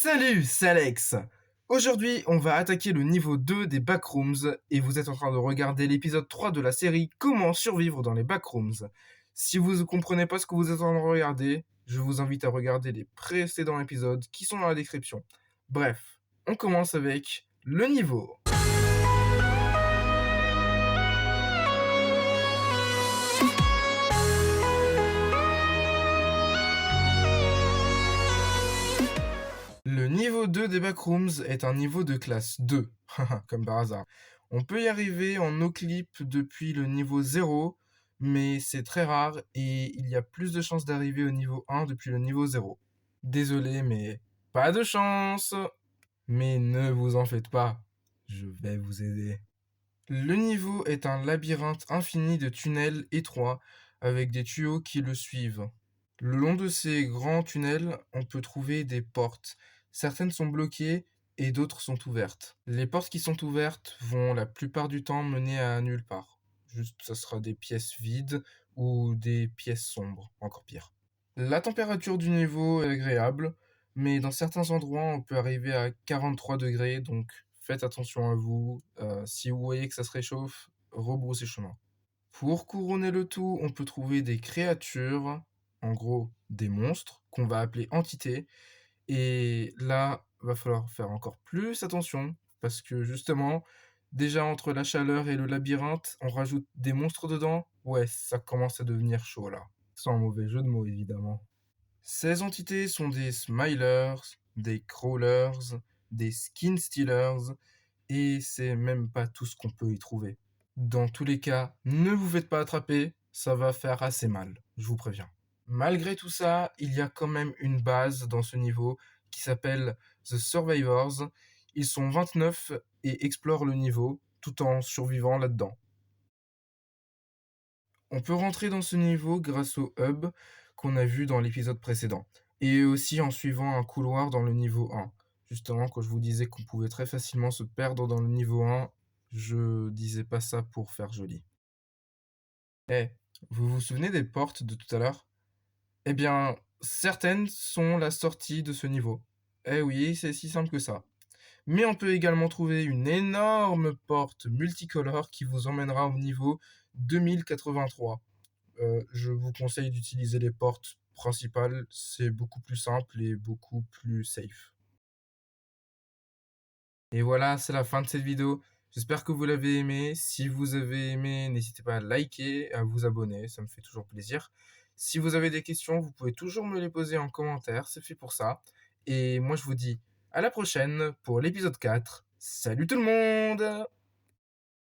Salut, c'est Alex. Aujourd'hui, on va attaquer le niveau 2 des Backrooms et vous êtes en train de regarder l'épisode 3 de la série Comment survivre dans les Backrooms. Si vous ne comprenez pas ce que vous êtes en train de regarder, je vous invite à regarder les précédents épisodes qui sont dans la description. Bref, on commence avec le niveau. Le niveau 2 des Backrooms est un niveau de classe 2, comme par hasard. On peut y arriver en no-clip depuis le niveau 0, mais c'est très rare et il y a plus de chances d'arriver au niveau 1 depuis le niveau 0. Désolé, mais pas de chance. Mais ne vous en faites pas, je vais vous aider. Le niveau est un labyrinthe infini de tunnels étroits avec des tuyaux qui le suivent. Le long de ces grands tunnels, on peut trouver des portes. Certaines sont bloquées et d'autres sont ouvertes. Les portes qui sont ouvertes vont la plupart du temps mener à nulle part. Juste, ça sera des pièces vides ou des pièces sombres, encore pire. La température du niveau est agréable, mais dans certains endroits, on peut arriver à 43 degrés, donc faites attention à vous. Si vous voyez que ça se réchauffe, rebroussez chemin. Pour couronner le tout, on peut trouver des créatures, en gros des monstres, qu'on va appeler entités. Et là, va falloir faire encore plus attention, parce que justement, déjà entre la chaleur et le labyrinthe, on rajoute des monstres dedans. Ouais, ça commence à devenir chaud là. Sans mauvais jeu de mots, évidemment. Ces entités sont des smilers, des crawlers, des skin stealers, et c'est même pas tout ce qu'on peut y trouver. Dans tous les cas, ne vous faites pas attraper, ça va faire assez mal, je vous préviens. Malgré tout ça, il y a quand même une base dans ce niveau qui s'appelle The Survivors. Ils sont 29 et explorent le niveau tout en survivant là-dedans. On peut rentrer dans ce niveau grâce au hub qu'on a vu dans l'épisode précédent, et aussi en suivant un couloir dans le niveau 1. Justement, quand je vous disais qu'on pouvait très facilement se perdre dans le niveau 1, je disais pas ça pour faire joli. Eh, vous vous souvenez des portes de tout à l'heure? Eh bien, certaines sont la sortie de ce niveau. Eh oui, c'est si simple que ça. Mais on peut également trouver une énorme porte multicolore qui vous emmènera au niveau 2083. Je vous conseille d'utiliser les portes principales, c'est beaucoup plus simple et beaucoup plus safe. Et voilà, c'est la fin de cette vidéo. J'espère que vous l'avez aimé. Si vous avez aimé, n'hésitez pas à liker, à vous abonner, ça me fait toujours plaisir. Si vous avez des questions, vous pouvez toujours me les poser en commentaire, c'est fait pour ça. Et moi je vous dis à la prochaine pour l'épisode 4. Salut tout le monde!